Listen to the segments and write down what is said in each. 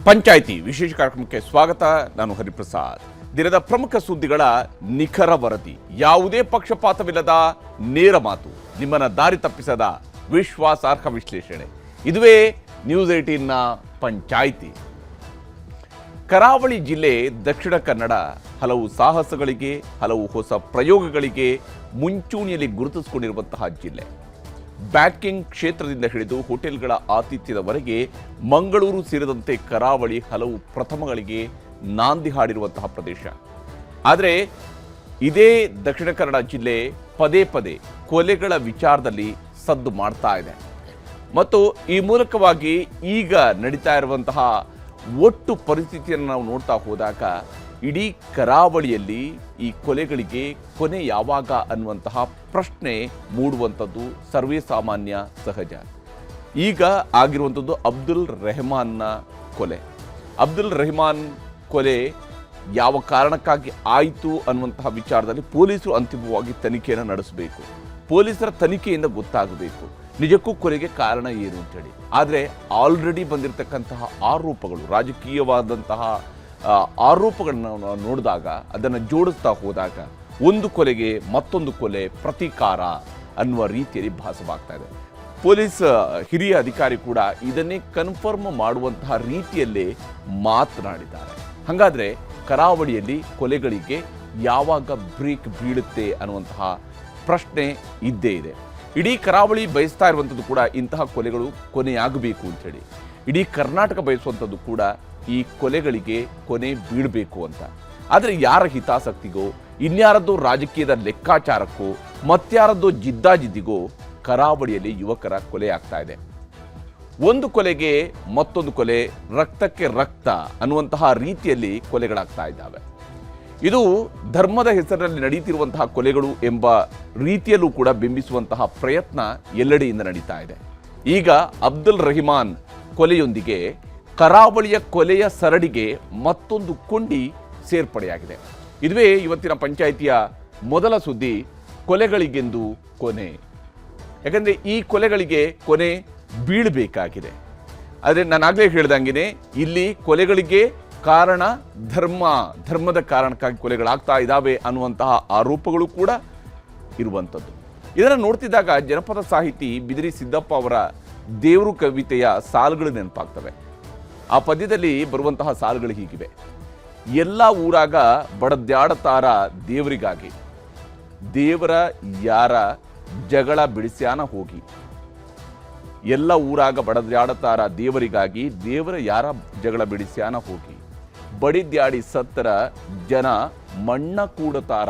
ಪಂಚಾಯಿತಿ ವಿಶೇಷ ಕಾರ್ಯಕ್ರಮಕ್ಕೆ ಸ್ವಾಗತ. ನಾನು ಹರಿಪ್ರಸಾದ್. ದಿನದ ಪ್ರಮುಖ ಸುದ್ದಿಗಳ ನಿಖರ ವರದಿ, ಯಾವುದೇ ಪಕ್ಷಪಾತವಿಲ್ಲದ ನೇರ ಮಾತು, ನಿಮ್ಮನ್ನ ದಾರಿ ತಪ್ಪಿಸದ ವಿಶ್ವಾಸಾರ್ಹ ವಿಶ್ಲೇಷಣೆ. ಇದುವೇ ನ್ಯೂಸ್ 18ನ ಪಂಚಾಯಿತಿ. ಕರಾವಳಿ ಜಿಲ್ಲೆ ದಕ್ಷಿಣ ಕನ್ನಡ ಹಲವು ಸಾಹಸಗಳಿಗೆ, ಹಲವು ಹೊಸ ಪ್ರಯೋಗಗಳಿಗೆ ಮುಂಚೂಣಿಯಲ್ಲಿ ಗುರುತಿಸಿಕೊಂಡಿರುವಂತಹ ಜಿಲ್ಲೆ. ಬ್ಯಾಂಕಿಂಗ್ ಕ್ಷೇತ್ರದಿಂದ ಹಿಡಿದು ಹೋಟೆಲ್ಗಳ ಆತಿಥ್ಯದವರೆಗೆ ಮಂಗಳೂರು ಸೇರಿದಂತೆ ಕರಾವಳಿ ಹಲವು ಪ್ರಥಮಗಳಿಗೆ ನಾಂದಿ ಹಾಡಿರುವಂತಹ ಪ್ರದೇಶ. ಆದರೆ ಇದೇ ದಕ್ಷಿಣ ಕನ್ನಡ ಜಿಲ್ಲೆ ಪದೇ ಪದೇ ಕೊಲೆಗಳ ವಿಚಾರದಲ್ಲಿ ಸದ್ದು ಮಾಡ್ತಾ ಇದೆ. ಮತ್ತು ಈ ಮೂಲಕವಾಗಿ ಈಗ ನಡೀತಾ ಇರುವಂತಹ ಒಟ್ಟು ಪರಿಸ್ಥಿತಿಯನ್ನು ನಾವು ನೋಡ್ತಾ ಹೋದಾಗ ಇಡೀ ಕರಾವಳಿಯಲ್ಲಿ ಈ ಕೊಲೆಗಳಿಗೆ ಕೊನೆ ಯಾವಾಗ ಅನ್ನುವಂತಹ ಪ್ರಶ್ನೆ ಮೂಡುವಂಥದ್ದು ಸರ್ವೇ ಸಾಮಾನ್ಯ, ಸಹಜ. ಈಗ ಆಗಿರುವಂಥದ್ದು ಅಬ್ದುಲ್ ರೆಹಮಾನ್ನ ಕೊಲೆ. ಅಬ್ದುಲ್ ರೆಹಮಾನ್ ಕೊಲೆ ಯಾವ ಕಾರಣಕ್ಕಾಗಿ ಆಯಿತು ಅನ್ನುವಂತಹ ವಿಚಾರದಲ್ಲಿ ಪೊಲೀಸರು ಅಂತಿಮವಾಗಿ ತನಿಖೆಯನ್ನು ನಡೆಸಬೇಕು. ಪೊಲೀಸರ ತನಿಖೆಯಿಂದ ಗೊತ್ತಾಗಬೇಕು ನಿಜಕ್ಕೂ ಕೊಲೆಗೆ ಕಾರಣ ಏನು ಅಂತೇಳಿ. ಆದರೆ ಆಲ್ರೆಡಿ ಬಂದಿರತಕ್ಕಂತಹ ಆರೋಪಗಳು, ರಾಜಕೀಯವಾದಂತಹ ಆರೋಪಗಳನ್ನ ನೋಡಿದಾಗ, ಅದನ್ನು ಜೋಡಿಸ್ತಾ ಹೋದಾಗ ಒಂದು ಕೊಲೆಗೆ ಮತ್ತೊಂದು ಕೊಲೆ ಪ್ರತೀಕಾರ ಅನ್ನುವ ರೀತಿಯಲ್ಲಿ ಭಾಸವಾಗ್ತಾ ಇದೆ. ಪೊಲೀಸ್ ಹಿರಿಯ ಅಧಿಕಾರಿ ಕೂಡ ಇದನ್ನೇ ಕನ್ಫರ್ಮ್ ಮಾಡುವಂತಹ ರೀತಿಯಲ್ಲೇ ಮಾತನಾಡಿದ್ದಾರೆ. ಹಾಗಾದ್ರೆ ಕರಾವಳಿಯಲ್ಲಿ ಕೊಲೆಗಳಿಗೆ ಯಾವಾಗ ಬ್ರೇಕ್ ಬೀಳುತ್ತೆ ಅನ್ನುವಂತಹ ಪ್ರಶ್ನೆ ಇದ್ದೇ ಇದೆ. ಇಡೀ ಕರಾವಳಿ ಬಯಸ್ತಾ ಇರುವಂಥದ್ದು ಕೂಡ ಇಂತಹ ಕೊಲೆಗಳು ಕೊನೆಯಾಗಬೇಕು ಅಂತೇಳಿ. ಇಡೀ ಕರ್ನಾಟಕ ಬಯಸುವಂಥದ್ದು ಕೂಡ ಈ ಕೊಲೆಗಳಿಗೆ ಕೊನೆ ಬೀಳಬೇಕು ಅಂತ. ಆದರೆ ಯಾರ ಹಿತಾಸಕ್ತಿಗೋ, ಇನ್ಯಾರದ್ದೋ ರಾಜಕೀಯದ ಲೆಕ್ಕಾಚಾರಕ್ಕೋ, ಮತ್ಯಾರದ್ದೋ ಜಿದ್ದಾಜಿದ್ದಿಗೋ ಕರಾವಳಿಯಲ್ಲಿ ಯುವಕರ ಕೊಲೆ ಆಗ್ತಾ ಇದೆ. ಒಂದು ಕೊಲೆಗೆ ಮತ್ತೊಂದು ಕೊಲೆ, ರಕ್ತಕ್ಕೆ ರಕ್ತ ಅನ್ನುವಂತಹ ರೀತಿಯಲ್ಲಿ ಕೊಲೆಗಳಾಗ್ತಾ ಇದ್ದಾವೆ. ಇದು ಧರ್ಮದ ಹೆಸರಿನಲ್ಲಿ ನಡೀತಿರುವಂತಹ ಕೊಲೆಗಳು ಎಂಬ ರೀತಿಯಲ್ಲೂ ಕೂಡ ಬಿಂಬಿಸುವಂತಹ ಪ್ರಯತ್ನ ಎಲ್ಲೆಡೆಯಿಂದ ನಡೀತಾ ಇದೆ. ಈಗ ಅಬ್ದುಲ್ ರೆಹಮಾನ್ ಕೊಲೆಯೊಂದಿಗೆ ಕರಾವಳಿಯ ಕೊಲೆಯ ಸರಡಿಗೆ ಮತ್ತೊಂದು ಕೊಂಡಿ ಸೇರ್ಪಡೆಯಾಗಿದೆ. ಇದುವೇ ಇವತ್ತಿನ ಪಂಚಾಯಿತಿಯ ಮೊದಲ ಸುದ್ದಿ, ಕೊಲೆಗಳಿಗೆಂದು ಕೊನೆ. ಯಾಕಂದರೆ ಈ ಕೊಲೆಗಳಿಗೆ ಕೊನೆ ಬೀಳಬೇಕಾಗಿದೆ. ಆದರೆ ನಾನಾಗಲೇ ಹೇಳ್ದಂಗೆ ಇಲ್ಲಿ ಕೊಲೆಗಳಿಗೆ ಕಾರಣ ಧರ್ಮದ ಕಾರಣಕ್ಕಾಗಿ ಕೊಲೆಗಳಾಗ್ತಾ ಇದ್ದಾವೆ ಅನ್ನುವಂತಹ ಆರೋಪಗಳು ಕೂಡ ಇರುವಂಥದ್ದು. ಇದನ್ನು ನೋಡ್ತಿದ್ದಾಗ ಜನಪದ ಸಾಹಿತಿ ಬಿದಿರಿ ಸಿದ್ದಪ್ಪ ಅವರ ದೇವರು ಕವಿತೆಯ ಸಾಲುಗಳು ನೆನಪಾಗ್ತವೆ. ಆ ಪದ್ಯದಲ್ಲಿ ಬರುವಂತಹ ಸಾಲುಗಳು ಹೀಗಿವೆ: ಎಲ್ಲ ಊರಾಗ ಬಡದ್ಯಾಡತಾರ ದೇವರಿಗಾಗಿ, ದೇವರ ಯಾರ ಜಗಳ ಬಿಡಿಸ್ಯಾನ ಹೋಗಿ. ಎಲ್ಲ ಊರಾಗ ಬಡದ್ಯಾಡತಾರ ದೇವರಿಗಾಗಿ, ದೇವರ ಯಾರ ಜಗಳ ಬಿಡಿಸ್ಯಾನ ಹೋಗಿ. ಬಡಿದ್ಯಾಡಿ ಸತ್ತರ ಜನ ಮಣ್ಣ ಕೂಡತಾರ,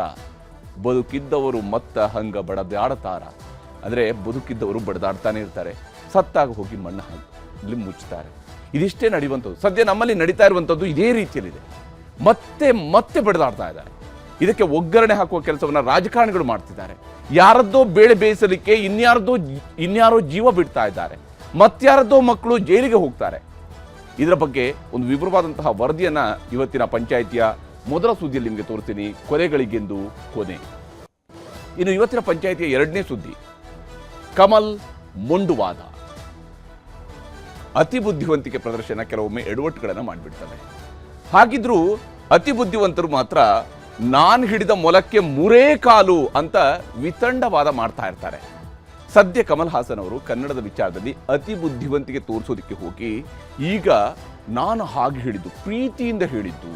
ಬದುಕಿದ್ದವರು ಮತ್ತ ಹಂಗ ಬಡದ್ಯಾಡತಾರ. ಅಂದರೆ ಬದುಕಿದ್ದವರು ಬಡದಾಡ್ತಾನೆ ಇರ್ತಾರೆ, ಸತ್ತಾಗ ಹೋಗಿ ಮಣ್ಣ ಇಲ್ಲಿ ಮುಚ್ತಾರೆ. ಇದಿಷ್ಟೇ ನಡೆಯುವಂಥದ್ದು. ಸದ್ಯ ನಮ್ಮಲ್ಲಿ ನಡೀತಾ ಇರುವಂಥದ್ದು ಇದೇ ರೀತಿಯಲ್ಲಿದೆ. ಮತ್ತೆ ಬಡದಾಡ್ತಾ ಇದ್ದಾರೆ. ಇದಕ್ಕೆ ಒಗ್ಗರಣೆ ಹಾಕುವ ಕೆಲಸವನ್ನು ರಾಜಕಾರಣಿಗಳು ಮಾಡ್ತಿದ್ದಾರೆ. ಯಾರದ್ದೋ ಬೇಳೆ ಬೇಯಿಸಲಿಕ್ಕೆ ಇನ್ಯಾರೋ ಜೀವ ಬಿಡ್ತಾ ಇದ್ದಾರೆ. ಮತ್ಯಾರದ್ದೋ ಮಕ್ಕಳು ಜೈಲಿಗೆ ಹೋಗ್ತಾರೆ. ಇದರ ಬಗ್ಗೆ ಒಂದು ವಿವರವಾದಂತಹ ವರದಿಯನ್ನ ಇವತ್ತಿನ ಪಂಚಾಯಿತಿಯ ಮೊದಲ ಸುದ್ದಿಯಲ್ಲಿ ನಿಮಗೆ ತೋರಿಸ್ತೀನಿ, ಕೊಲೆಗಳಿಗೆಂದು ಕೊನೆ. ಇನ್ನು ಇವತ್ತಿನ ಪಂಚಾಯಿತಿಯ ಎರಡನೇ ಸುದ್ದಿ, ಕಮಲ್ ಮೊಂಡುವಾದ. ಅತಿ ಬುದ್ಧಿವಂತಿಕೆ ಪ್ರದರ್ಶನ ಕೆಲವೊಮ್ಮೆ ಎಡವಟ್ಟುಗಳನ್ನು ಮಾಡಿಬಿಡ್ತಾರೆ. ಹಾಗಿದ್ರೂ ಅತಿ ಬುದ್ಧಿವಂತರು ಮಾತ್ರ ನಾನು ಹಿಡಿದ ಮೊಲಕ್ಕೆ ಮೂರೇ ಕಾಲು ಅಂತ ವಿತಂಡವಾದ ಮಾಡ್ತಾ ಇರ್ತಾರೆ. ಸದ್ಯ ಕಮಲ್ ಹಾಸನ್ ಅವರು ಕನ್ನಡದ ವಿಚಾರದಲ್ಲಿ ಅತಿ ಬುದ್ಧಿವಂತಿಕೆ ತೋರಿಸೋದಕ್ಕೆ ಹೋಗಿ ಈಗ ನಾನು ಹಾಗೆ ಹೇಳಿದ್ದು ಪ್ರೀತಿಯಿಂದ ಹೇಳಿದ್ದು,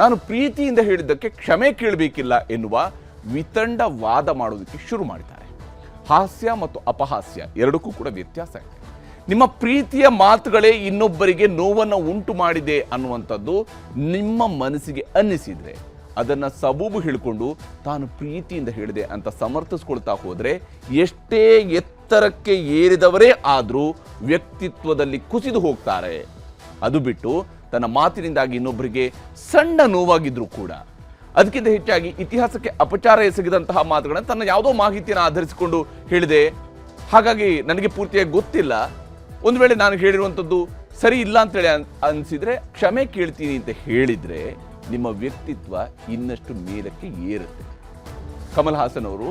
ನಾನು ಪ್ರೀತಿಯಿಂದ ಹೇಳಿದ್ದಕ್ಕೆ ಕ್ಷಮೆ ಕೇಳಬೇಕಿಲ್ಲ ಎನ್ನುವ ವಿತಂಡವಾದ ಮಾಡೋದಕ್ಕೆ ಶುರು ಮಾಡಿದ್ದಾರೆ. ಹಾಸ್ಯ ಮತ್ತು ಅಪಹಾಸ್ಯ ಎರಡಕ್ಕೂ ಕೂಡ ವ್ಯತ್ಯಾಸ ಇದೆ. ನಿಮ್ಮ ಪ್ರೀತಿಯ ಮಾತುಗಳೇ ಇನ್ನೊಬ್ಬರಿಗೆ ನೋವನ್ನು ಉಂಟು ಮಾಡಿದೆ ಅನ್ನುವಂಥದ್ದು ನಿಮ್ಮ ಮನಸ್ಸಿಗೆ ಅನ್ನಿಸಿದ್ರೆ ಅದನ್ನು ಸಬೂಬು ಹಿಡ್ಕೊಂಡು ತಾನು ಪ್ರೀತಿಯಿಂದ ಹೇಳಿದೆ ಅಂತ ಸಮರ್ಥಿಸ್ಕೊಳ್ತಾ ಹೋದರೆ ಎಷ್ಟೇ ಎತ್ತರಕ್ಕೆ ಏರಿದವರೇ ಆದರೂ ವ್ಯಕ್ತಿತ್ವದಲ್ಲಿ ಕುಸಿದು ಹೋಗ್ತಾರೆ. ಅದು ಬಿಟ್ಟು ತನ್ನ ಮಾತಿನಿಂದಾಗಿ ಇನ್ನೊಬ್ಬರಿಗೆ ಸಣ್ಣ ನೋವಾಗಿದ್ರೂ ಕೂಡ ಅದಕ್ಕಿಂತ ಹೆಚ್ಚಾಗಿ ಇತಿಹಾಸಕ್ಕೆ ಅಪಚಾರ ಎಸಗಿದಂತಹ ಮಾತುಗಳನ್ನು ತನ್ನ ಯಾವುದೋ ಮಾಹಿತಿಯನ್ನು ಆಧರಿಸಿಕೊಂಡು ಹೇಳಿದೆ, ಹಾಗಾಗಿ ನನಗೆ ಪೂರ್ತಿಯಾಗಿ ಗೊತ್ತಿಲ್ಲ, ಒಂದು ವೇಳೆ ನಾನು ಹೇಳಿರುವಂಥದ್ದು ಸರಿ ಇಲ್ಲ ಅಂತೇಳಿ ಅನಿಸಿದರೆ ಕ್ಷಮೆ ಕೇಳ್ತೀನಿ ಅಂತ ಹೇಳಿದರೆ ನಿಮ್ಮ ವ್ಯಕ್ತಿತ್ವ ಇನ್ನಷ್ಟು ಮೇಲಕ್ಕೆ ಏರುತ್ತೆ. ಕಮಲ್ ಹಾಸನ್ ಅವರು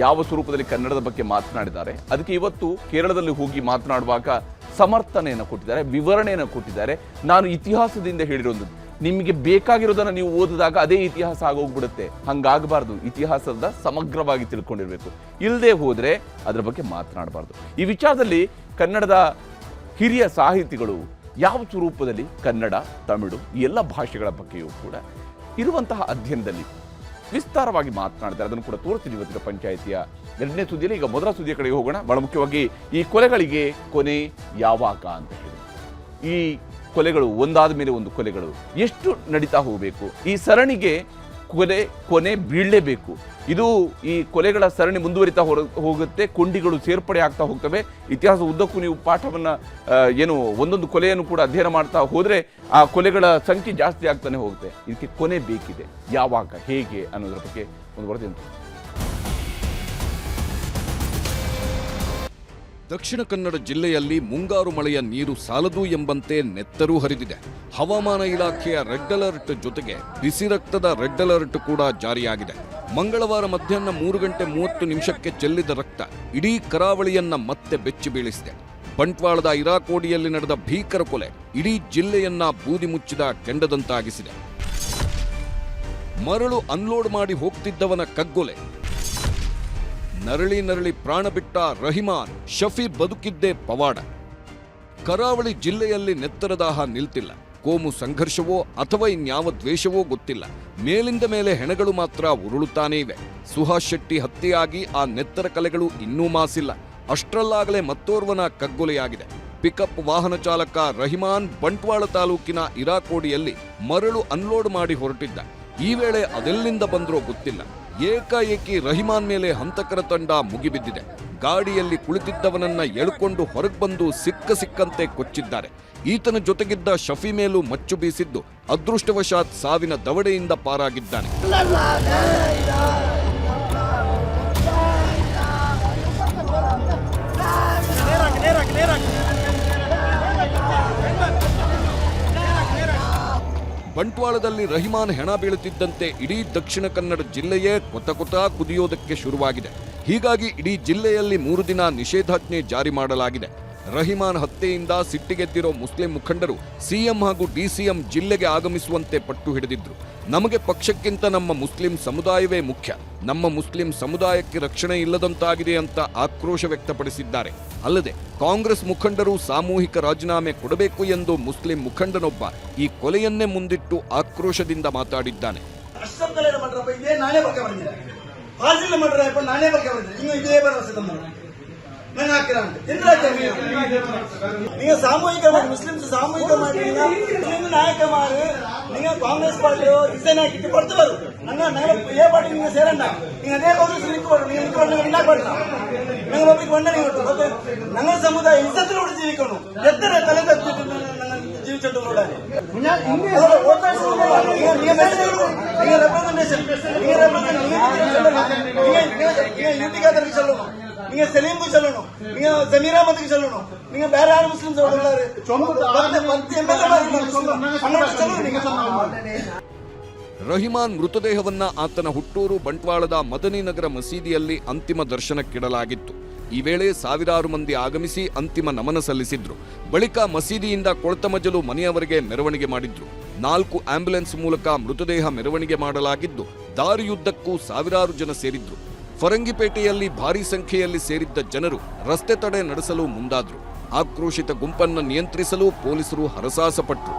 ಯಾವ ಸ್ವರೂಪದಲ್ಲಿ ಕನ್ನಡದ ಬಗ್ಗೆ ಮಾತನಾಡಿದ್ದಾರೆ, ಅದಕ್ಕೆ ಇವತ್ತು ಕೇರಳದಲ್ಲಿ ಹೋಗಿ ಮಾತನಾಡುವಾಗ ಸಮರ್ಥನೆಯನ್ನು ಕೊಟ್ಟಿದ್ದಾರೆ, ವಿವರಣೆಯನ್ನು ಕೊಟ್ಟಿದ್ದಾರೆ. ನಾನು ಇತಿಹಾಸದಿಂದ ಹೇಳಿರೋದು, ನಿಮಗೆ ಬೇಕಾಗಿರೋದನ್ನು ನೀವು ಓದಿದಾಗ ಅದೇ ಇತಿಹಾಸ ಆಗೋಗ್ಬಿಡುತ್ತೆ. ಹಂಗಾಗಬಾರ್ದು. ಇತಿಹಾಸದ ಸಮಗ್ರವಾಗಿ ತಿಳ್ಕೊಂಡಿರ್ಬೇಕು. ಇಲ್ಲದೆ ಹೋದರೆ ಅದರ ಬಗ್ಗೆ ಮಾತನಾಡಬಾರ್ದು. ಈ ವಿಚಾರದಲ್ಲಿ ಕನ್ನಡದ ಹಿರಿಯ ಸಾಹಿತಿಗಳು ಯಾವ ಸ್ವರೂಪದಲ್ಲಿ ಕನ್ನಡ, ತಮಿಳು ಈ ಎಲ್ಲ ಭಾಷೆಗಳ ಬಗ್ಗೆಯೂ ಕೂಡ ಇರುವಂತಹ ಅಧ್ಯಯನದಲ್ಲಿ ವಿಸ್ತಾರವಾಗಿ ಮಾತನಾಡಿದ್ದಾರೆ. ಅದನ್ನು ಕೂಡ ತೋರಿಸ್ತೀನಿ ಇವತ್ತಿನ ಪಂಚಾಯಿತಿಯ ಎರಡನೇ ಸುದ್ದಿಯಲ್ಲಿ. ಈಗ ಮೊದಲ ಸುದ್ದಿಯ ಕಡೆಗೆ ಹೋಗೋಣ. ಬಹಳ ಮುಖ್ಯವಾಗಿ ಈ ಕೊಲೆಗಳಿಗೆ ಕೊನೆ ಯಾವಾಗ ಅಂತ ಹೇಳಿ, ಈ ಕೊಲೆಗಳು ಒಂದಾದ ಮೇಲೆ ಒಂದು ಕೊಲೆಗಳು ಎಷ್ಟು ನಡೀತಾ ಹೋಗಬೇಕು, ಈ ಸರಣಿಗೆ ಕೊನೆ ಬೀಳಲೇಬೇಕು. ಇದು ಈ ಕೊಲೆಗಳ ಸರಣಿ ಮುಂದುವರಿತಾ ಹೋಗುತ್ತೆ, ಕೊಂಡಿಗಳು ಸೇರ್ಪಡೆ ಆಗ್ತಾ ಹೋಗ್ತವೆ. ಇತಿಹಾಸ ಉದ್ದಕ್ಕೂ ನೀವು ಪಾಠವನ್ನು ಏನು ಒಂದೊಂದು ಕೊಲೆಯನ್ನು ಕೂಡ ಅಧ್ಯಯನ ಮಾಡ್ತಾ ಹೋದರೆ ಆ ಕೊಲೆಗಳ ಸಂಖ್ಯೆ ಜಾಸ್ತಿ ಆಗ್ತಾನೆ ಹೋಗುತ್ತೆ. ಇದಕ್ಕೆ ಕೊನೆ ಬೇಕಿದೆ. ಯಾವಾಗ, ಹೇಗೆ ಅನ್ನೋದ್ರ ಬಗ್ಗೆ ಒಂದು ವರದಿ ಅಂತ. ದಕ್ಷಿಣ ಕನ್ನಡ ಜಿಲ್ಲೆಯಲ್ಲಿ ಮುಂಗಾರು ಮಳೆಯ ನೀರು ಸಾಲದು ಎಂಬಂತೆ ನೆತ್ತರೂ ಹರಿದಿದೆ. ಹವಾಮಾನ ಇಲಾಖೆಯ ರೆಡ್ ಅಲರ್ಟ್ ಜೊತೆಗೆ ಬಿಸಿ ರಕ್ತದ ರೆಡ್ ಅಲರ್ಟ್ ಕೂಡ ಜಾರಿಯಾಗಿದೆ. ಮಂಗಳವಾರ ಮಧ್ಯಾಹ್ನ 3:30 ಚೆಲ್ಲಿದ ರಕ್ತ ಇಡೀ ಕರಾವಳಿಯನ್ನ ಮತ್ತೆ ಬೆಚ್ಚಿ ಬೀಳಿಸಿದೆ. ಬಂಟ್ವಾಳದ ಇರಾಕೋಡಿಯಲ್ಲಿ ನಡೆದ ಭೀಕರ ಕೊಲೆ ಇಡೀ ಜಿಲ್ಲೆಯನ್ನ ಬೂದಿ ಮುಚ್ಚಿದ ಕೆಂಡದಂತಾಗಿಸಿದೆ. ಮರಳು ಅನ್ಲೋಡ್ ಮಾಡಿ ಹೋಗ್ತಿದ್ದವನ ಕಗ್ಗೊಲೆ, ನರಳಿ ಪ್ರಾಣ ಬಿಟ್ಟ ರಹಿಮಾನ್, ಶಫಿ ಬದುಕಿದ್ದೇ ಪವಾಡ. ಕರಾವಳಿ ಜಿಲ್ಲೆಯಲ್ಲಿ ನೆತ್ತರದಾಹ ನಿಲ್ತಿಲ್ಲ. ಕೋಮು ಸಂಘರ್ಷವೋ ಅಥವಾ ಇನ್ಯಾವ ದ್ವೇಷವೋ ಗೊತ್ತಿಲ್ಲ, ಮೇಲಿಂದ ಮೇಲೆ ಹೆಣಗಳು ಮಾತ್ರ ಉರುಳುತ್ತಾನೇ ಇವೆ. ಸುಹಾಸ್ ಶೆಟ್ಟಿ ಹತ್ಯೆಯಾಗಿ ಆ ನೆತ್ತರ ಕಲೆಗಳು ಇನ್ನೂ ಮಾಸಿಲ್ಲ. ಅಷ್ಟರಲ್ಲಾಗಲೇ ಮತ್ತೋರ್ವನ ಕಗ್ಗೊಲೆಯಾಗಿದೆ. ಪಿಕಪ್ ವಾಹನ ಚಾಲಕ ರಹಿಮಾನ್ ಬಂಟ್ವಾಳ ತಾಲೂಕಿನ ಇರಾಕೋಡಿಯಲ್ಲಿ ಮರಳು ಅನ್ಲೋಡ್ ಮಾಡಿ ಹೊರಟಿದ್ದ. ಈ ವೇಳೆ ಅದೆಲ್ಲಿಂದ ಬಂದ್ರೋ ಗೊತ್ತಿಲ್ಲ, ಏಕಾಏಕಿ ರಹಿಮಾನ್ ಮೇಲೆ ಹಂತಕರ ತಂಡ ಮುಗಿಬಿದ್ದಿದೆ. ಗಾಡಿಯಲ್ಲಿ ಕುಳಿತಿದ್ದವನನ್ನ ಎಳ್ಕೊಂಡು ಹೊರಗೆ ಬಂದು ಸಿಕ್ಕಂತೆ ಕೊಚ್ಚಿದ್ದಾರೆ. ಈತನ ಜೊತೆಗಿದ್ದ ಶಫಿ ಮೇಲೂ ಮಚ್ಚು ಬೀಸಿದ್ದು ಅದೃಷ್ಟವಶಾತ್ ಸಾವಿನ ದವಡೆಯಿಂದ ಪಾರಾಗಿದ್ದಾನೆ. ಬಂಟ್ವಾಳದಲ್ಲಿ ರಹಿಮಾನ್ ಹೆಣ ಬೀಳುತ್ತಿದ್ದಂತೆ ಇಡೀ ದಕ್ಷಿಣ ಕನ್ನಡ ಜಿಲ್ಲೆಯೇ ಕೊತ ಕುದಿಯೋದಕ್ಕೆ ಶುರುವಾಗಿದೆ. ಹೀಗಾಗಿ ಇಡೀ ಜಿಲ್ಲೆಯಲ್ಲಿ 3 ದಿನ ನಿಷೇಧಾಜ್ಞೆ ಜಾರಿ ಮಾಡಲಾಗಿದೆ. ರಹಿಮಾನ್ ಹತ್ಯೆಯಿಂದ ಸಿಟ್ಟಿಗೆದ್ದಿರೋ ಮುಸ್ಲಿಂ ಮುಖಂಡರು ಸಿಎಂ ಹಾಗೂ ಡಿಸಿಎಂ ಜಿಲ್ಲೆಗೆ ಆಗಮಿಸುವಂತೆ ಪಟ್ಟು ಹಿಡಿದಿದ್ರು. ನಮಗೆ ಪಕ್ಷಕ್ಕಿಂತ ನಮ್ಮ ಮುಸ್ಲಿಂ ಸಮುದಾಯವೇ ಮುಖ್ಯ, ನಮ್ಮ ಮುಸ್ಲಿಂ ಸಮುದಾಯಕ್ಕೆ ರಕ್ಷಣೆ ಇಲ್ಲದಂತಾಗಿದೆ ಅಂತ ಆಕ್ರೋಶ ವ್ಯಕ್ತಪಡಿಸಿದ್ದಾರೆ. ಅಲ್ಲದೆ ಕಾಂಗ್ರೆಸ್ ಮುಖಂಡರು ಸಾಮೂಹಿಕ ರಾಜೀನಾಮೆ ಕೊಡಬೇಕು ಎಂದು ಮುಸ್ಲಿಂ ಮುಖಂಡನೊಬ್ಬ ಈ ಕೊಲೆಯನ್ನೇ ಮುಂದಿಟ್ಟು ಆಕ್ರೋಶದಿಂದ ಮಾತಾಡಿದ್ದಾನೆ. നിങ്ങൾ സാമൂഹികമായി മുസ്ലിംസ് സാമൂഹികമായിട്ട് മുസ്ലിം നായകന്മാര് നിങ്ങൾ കോൺഗ്രസ് പാർട്ടിയോ ഡിസൈൻ ആക്കിയിട്ട് പുറത്തു വരും. ഞങ്ങൾ ഏ പാർട്ടി നിങ്ങൾ ಸೇರണ്ട, നിങ്ങൾ അതേ കോൺഗ്രസ് നിൽക്കുവാണ്, നിങ്ങൾ നിൽക്കുവാണെങ്കിൽ ഉണ്ടാക്കണ്ട. ഞങ്ങൾ ഒപ്പിക്ക് കൊണ്ടേ ഓക്കെ, ഞങ്ങൾ സമുദായം ഇസത്തിലൂടെ ജീവിക്കണം. എത്ര തല തപ്പിട്ട് ജീവിച്ചിട്ടുള്ള റെപ്രസെന്റേഷൻ யூடிக்காதருக்கு சொல்லணும், நீங்க செலீமுக்கு சொல்லணும், நீங்க ஜமீர் அஹ்மதுக்கு சொல்லணும், நீங்க வேற யார் முஸ்லிம்ஸ் உள்ளாரு ರಹಿಮಾನ್ ಮೃತದೇಹವನ್ನ ಆತನ ಹುಟ್ಟೂರು ಬಂಟ್ವಾಳದ ಮದನಿ ನಗರ ಮಸೀದಿಯಲ್ಲಿ ಅಂತಿಮ ದರ್ಶನಕ್ಕಿಡಲಾಗಿತ್ತು. ಈ ವೇಳೆ ಸಾವಿರಾರು ಮಂದಿ ಆಗಮಿಸಿ ಅಂತಿಮ ನಮನ ಸಲ್ಲಿಸಿದ್ರು. ಬಳಿಕ ಮಸೀದಿಯಿಂದ ಕೊಳತಮಜಲು ಮನೆಯವರೆಗೆ ಮೆರವಣಿಗೆ ಮಾಡಿದ್ರು. 4 ಆಂಬ್ಯುಲೆನ್ಸ್ ಮೂಲಕ ಮೃತದೇಹ ಮೆರವಣಿಗೆ ಮಾಡಲಾಗಿದ್ದು ದಾರಿಯುದ್ದಕ್ಕೂ ಸಾವಿರಾರು ಜನ ಸೇರಿದ್ರು. ಫರಂಗಿಪೇಟೆಯಲ್ಲಿ ಭಾರೀ ಸಂಖ್ಯೆಯಲ್ಲಿ ಸೇರಿದ್ದ ಜನರು ರಸ್ತೆ ತಡೆ ನಡೆಸಲು ಮುಂದಾದ್ರು. ಆಕ್ರೋಶಿತ ಗುಂಪನ್ನು ನಿಯಂತ್ರಿಸಲು ಪೊಲೀಸರು ಹರಸಾಹಸಪಟ್ಟರು.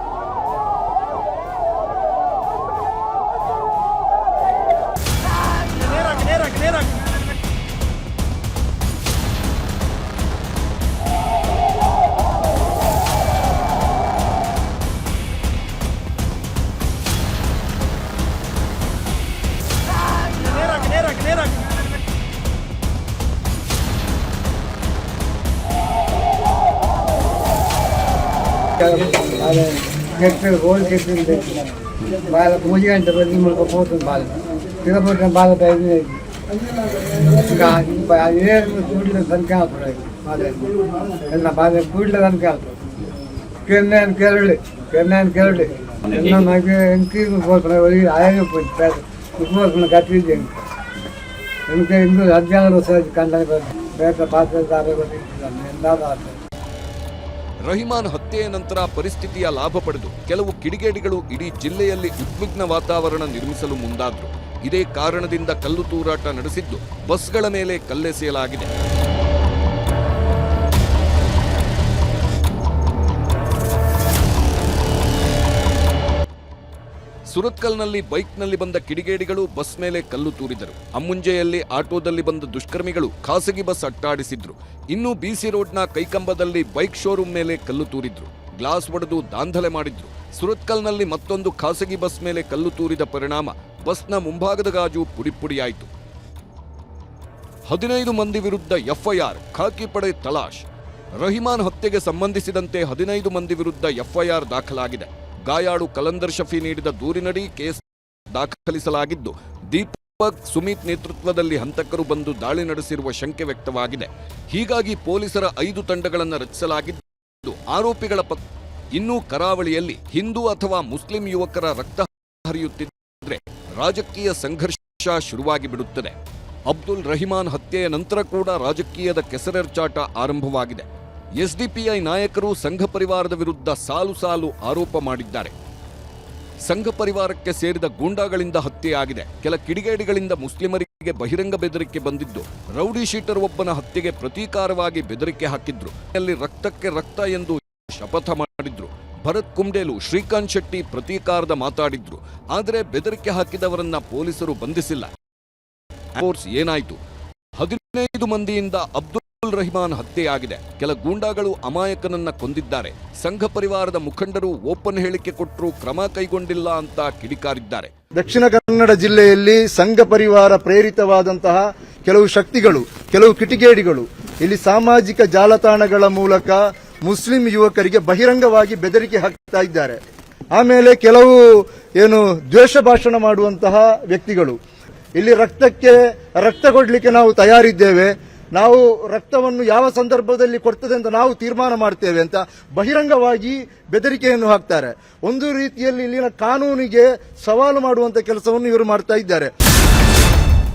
గోల్ చెప్పింది బాగా పూజ అంటే పోతుంది బాగా తిరగబోతున్న బాగా తగ్గింది. ఇంకా కూడిలో తనకాల్పడు ಎಲ್ಲ ಬಾగా ಕೂಡಲೇ ತನಕಾಲ್ಪಡು ಕೆರ್ನಾನ್ ಕೆರಳಿ ನಮಗೆ ಎಂಕೀರು ಹೋಗ್ತಾರೆ ಆಯಾಗ ಹೋಗ್ತಾರೆ ಕಟ್ಟಿದ್ದೆ എനിക്ക് എന്ത് 16 ವರ್ಷ ಕಂಡ ಬೇರೆ ಪಾತ್ರ ಎಂದಾದ ರಹಿಮಾನ್ ಹತ್ಯೆಯ ನಂತರ ಪರಿಸ್ಥಿತಿಯ ಲಾಭ ಪಡೆದು ಕೆಲವು ಕಿಡಿಗೇಡಿಗಳು ಇಡೀ ಜಿಲ್ಲೆಯಲ್ಲಿ ಉದ್ವಿಗ್ನ ವಾತಾವರಣ ನಿರ್ಮಿಸಲು ಮುಂದಾದ್ರು. ಇದೇ ಕಾರಣದಿಂದ ಕಲ್ಲು ತೂರಾಟ ನಡೆಸಿದ್ದು ಬಸ್ಗಳ ಮೇಲೆ ಕಲ್ಲೆಸೆಯಲಾಗಿದೆ. ಸುರತ್ಕಲ್ನಲ್ಲಿ ಬೈಕ್ನಲ್ಲಿ ಬಂದ ಕಿಡಿಗೇಡಿಗಳು ಬಸ್ ಮೇಲೆ ಕಲ್ಲು ತೂರಿದರು. ಅಮ್ಮುಂಜೆಯಲ್ಲಿ ಆಟೋದಲ್ಲಿ ಬಂದ ದುಷ್ಕರ್ಮಿಗಳು ಖಾಸಗಿ ಬಸ್ ಅಟ್ಟಾಡಿಸಿದ್ರು. ಇನ್ನು ಬಿಸಿ ರೋಡ್ನ ಕೈಕಂಬದಲ್ಲಿ ಬೈಕ್ ಶೋರೂಮ್ ಮೇಲೆ ಕಲ್ಲು ತೂರಿದ್ರು. ಗ್ಲಾಸ್ ಒಡೆದು ದಾಂಧಲೆ ಮಾಡಿದ್ರು. ಸುರತ್ಕಲ್ನಲ್ಲಿ ಮತ್ತೊಂದು ಖಾಸಗಿ ಬಸ್ ಮೇಲೆ ಕಲ್ಲು ತೂರಿದ ಪರಿಣಾಮ ಬಸ್ನ ಮುಂಭಾಗದ ಗಾಜು ಪುಡಿಪುಡಿಯಾಯಿತು. 15 ಮಂದಿ ವಿರುದ್ಧ ಎಫ್ಐಆರ್, ಖಾಕಿ ಪಡೆ ತಲಾಶ್. ರಹಿಮಾನ್ ಹತ್ಯೆಗೆ ಸಂಬಂಧಿಸಿದಂತೆ 15 ಮಂದಿ ವಿರುದ್ಧ ಎಫ್ಐಆರ್ ದಾಖಲಾಗಿದೆ. ಗಾಯಾಳು ಕಲಂದರ್ ಶಫಿ ನೀಡಿದ ದೂರಿನಡಿ ಕೇಸ್ ದಾಖಲಿಸಲಾಗಿದ್ದು, ದೀಪಕ್ ಸುಮಿತ್ ನೇತೃತ್ವದಲ್ಲಿ ಹಂತಕರು ಬಂದು ದಾಳಿ ನಡೆಸಿರುವ ಶಂಕೆ ವ್ಯಕ್ತವಾಗಿದೆ. ಹೀಗಾಗಿ ಪೊಲೀಸರ 5 ತಂಡಗಳನ್ನು ರಚಿಸಲಾಗಿದ್ದು, ಆರೋಪಿಗಳ ಇನ್ನೂ ಕರಾವಳಿಯಲ್ಲಿ ಹಿಂದೂ ಅಥವಾ ಮುಸ್ಲಿಂ ಯುವಕರ ರಕ್ತ ಹರಿಯುತ್ತಿದ್ದರೆ ರಾಜಕೀಯ ಸಂಘರ್ಷ ಶುರುವಾಗಿ ಬಿಡುತ್ತದೆ. ಅಬ್ದುಲ್ ರಹಿಮಾನ್ ಹತ್ಯೆಯ ನಂತರ ಕೂಡ ರಾಜಕೀಯದ ಕೆಸರೆರ್ಚಾಟ ಆರಂಭವಾಗಿದೆ. ಎಸ್ಡಿಪಿಐ ನಾಯಕರು ಸಂಘ ಪರಿವಾರದ ವಿರುದ್ಧ ಸಾಲು ಸಾಲು ಆರೋಪ ಮಾಡಿದ್ದಾರೆ. ಸಂಘ ಪರಿವಾರಕ್ಕೆ ಸೇರಿದ ಗೂಂಡಾಗಳಿಂದ ಹತ್ಯೆಯಾಗಿದೆ. ಕೆಲ ಕಿಡಿಗೇಡಿಗಳಿಂದ ಮುಸ್ಲಿಮರಿಗೆ ಬಹಿರಂಗ ಬೆದರಿಕೆ ಬಂದಿದ್ದು, ರೌಡಿ ಶೀಟರ್ ಒಬ್ಬನ ಹತ್ಯೆಗೆ ಪ್ರತೀಕಾರವಾಗಿ ಬೆದರಿಕೆ ಹಾಕಿದ್ರು. ಅಲ್ಲಿ ರಕ್ತಕ್ಕೆ ರಕ್ತ ಎಂದು ಶಪಥ ಮಾಡಿದ್ರು. ಭರತ್ ಕುಂಡೇಲು, ಶ್ರೀಕಾಂತ್ ಶೆಟ್ಟಿ ಪ್ರತೀಕಾರದ ಮಾತಾಡಿದ್ರು. ಆದರೆ ಬೆದರಿಕೆ ಹಾಕಿದವರನ್ನ ಪೊಲೀಸರು ಬಂಧಿಸಿಲ್ಲ. ಏನಾಯಿತು? 15 ಮಂದಿಯಿಂದ ಅಬ್ದುಲ್ ರಹಿಮಾನ್ ಹತ್ಯೆಯಾಗಿದೆ. ಕೆಲ ಗೂಂಡಾಗಳು ಅಮಾಯಕನನ್ನ ಕೊಂದಿದ್ದಾರೆ. ಸಂಘ ಪರಿವಾರದ ಮುಖಂಡರು ಓಪನ್ ಹೇಳಿಕೆ ಕೊಟ್ಟರು, ಕ್ರಮ ಕೈಗೊಂಡಿಲ್ಲ ಅಂತ ಕಿಡಿಕಾರಿದ್ದಾರೆ. ದಕ್ಷಿಣ ಕನ್ನಡ ಜಿಲ್ಲೆಯಲ್ಲಿ ಸಂಘ ಪರಿವಾರ ಪ್ರೇರಿತವಾದಂತಹ ಕೆಲವು ಶಕ್ತಿಗಳು, ಕೆಲವು ಕಿಡಿಗೇಡಿಗಳು ಇಲ್ಲಿ ಸಾಮಾಜಿಕ ಜಾಲತಾಣಗಳ ಮೂಲಕ ಮುಸ್ಲಿಂ ಯುವಕರಿಗೆ ಬಹಿರಂಗವಾಗಿ ಬೆದರಿಕೆ ಹಾಕ್ತಾ ಇದ್ದಾರೆ. ಆಮೇಲೆ ಕೆಲವು ದ್ವೇಷ ಭಾಷಣ ಮಾಡುವಂತಹ ವ್ಯಕ್ತಿಗಳು ಇಲ್ಲಿ ರಕ್ತಕ್ಕೆ ರಕ್ತ ಕೊಡಲಿಕ್ಕೆ ನಾವು ತಯಾರಿದ್ದೇವೆ, ನಾವು ರಕ್ತವನ್ನು ಯಾವ ಸಂದರ್ಭದಲ್ಲಿ ಕೊಡ್ತದೆ ಅಂತ ನಾವು ತೀರ್ಮಾನ ಮಾಡ್ತೇವೆ ಅಂತ ಬಹಿರಂಗವಾಗಿ ಬೆದರಿಕೆಯನ್ನು ಹಾಕ್ತಾರೆ. ಒಂದು ರೀತಿಯಲ್ಲಿ ಇಲ್ಲಿನ ಕಾನೂನಿಗೆ ಸವಾಲು ಮಾಡುವಂತ ಕೆಲಸವನ್ನು ಇವರು ಮಾಡ್ತಾ ಇದ್ದಾರೆ.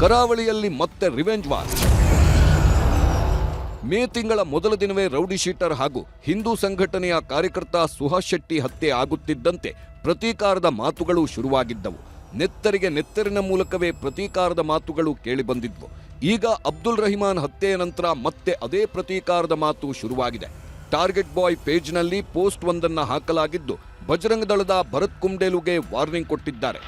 ಕರಾವಳಿಯಲ್ಲಿ ಮತ್ತೆ ರಿವೆಂಜ್ ವಾರ್. ಮೇ ತಿಂಗಳ ಮೊದಲ ದಿನವೇ ರೌಡಿ ಶೀಟರ್ ಹಾಗೂ ಹಿಂದೂ ಸಂಘಟನೆಯ ಕಾರ್ಯಕರ್ತ ಸುಹಾಸ್ ಶೆಟ್ಟಿ ಹತ್ಯೆ ಆಗುತ್ತಿದ್ದಂತೆ ಪ್ರತೀಕಾರದ ಮಾತುಗಳು ಶುರುವಾಗಿದ್ದವು. ನೆತ್ತರಿಗೆ ನೆತ್ತರಿನ ಮೂಲಕವೇ ಪ್ರತೀಕಾರದ ಮಾತುಗಳು ಕೇಳಿಬಂದಿದ್ವು. ಈಗ ಅಬ್ದುಲ್ ರಹಿಮಾನ್ ಹತ್ಯೆಯ ನಂತರ ಮತ್ತೆ ಅದೇ ಪ್ರತೀಕಾರದ ಮಾತು ಶುರುವಾಗಿದೆ. ಟಾರ್ಗೆಟ್ ಬಾಯ್ ಪೇಜ್ನಲ್ಲಿ ಪೋಸ್ಟ್ ಒಂದನ್ನು ಹಾಕಲಾಗಿದ್ದು, ಬಜರಂಗ ದಳದ ಭರತ್ ಕುಂಡೇಲುಗೆ ವಾರ್ನಿಂಗ್ ಕೊಟ್ಟಿದ್ದಾರೆ.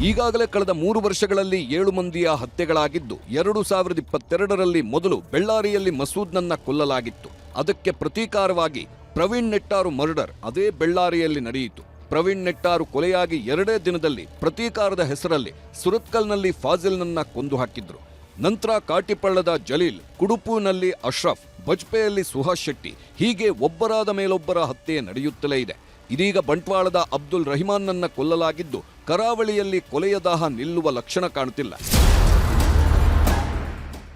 ಈಗಾಗಲೇ ಕಳೆದ 3 ವರ್ಷಗಳಲ್ಲಿ 7 ಮಂದಿಯ ಹತ್ಯೆಗಳಾಗಿದ್ದು, 2022ರಲ್ಲಿ ಮೊದಲು ಬೆಳ್ಳಾರಿಯಲ್ಲಿ ಮಸೂದ್ನನ್ನ ಕೊಲ್ಲಲಾಗಿತ್ತು. ಅದಕ್ಕೆ ಪ್ರತೀಕಾರವಾಗಿ ಪ್ರವೀಣ್ ನೆಟ್ಟಾರು ಮರ್ಡರ್ ಅದೇ ಬೆಳ್ಳಾರಿಯಲ್ಲಿ ನಡೆಯಿತು. ಪ್ರವೀಣ್ ನೆಟ್ಟಾರು ಕೊಲೆಯಾಗಿ 2 ದಿನದಲ್ಲಿ ಪ್ರತೀಕಾರದ ಹೆಸರಲ್ಲಿ ಸುರತ್ಕಲ್ನಲ್ಲಿ ಫಾಜಿಲ್ನನ್ನ ಕೊಂದು ಹಾಕಿದ್ರು. ನಂತರ ಕಾಟಿಪಳ್ಳದ ಜಲೀಲ್, ಕುಡುಪುನಲ್ಲಿ ಅಶ್ರಫ್, ಬಜ್ಪೆಯಲ್ಲಿ ಸುಹಾಸ್ ಶೆಟ್ಟಿ, ಹೀಗೆ ಒಬ್ಬರಾದ ಮೇಲೊಬ್ಬರ ಹತ್ಯೆ ನಡೆಯುತ್ತಲೇ ಇದೆ. ಇದೀಗ ಬಂಟ್ವಾಳದ ಅಬ್ದುಲ್ ರಹಿಮಾನ್ನನ್ನ ಕೊಲ್ಲಲಾಗಿದ್ದು, ಕರಾವಳಿಯಲ್ಲಿ ಕೊಲೆಯ ದಾಹ ನಿಲ್ಲುವ ಲಕ್ಷಣ ಕಾಣುತ್ತಿಲ್ಲ.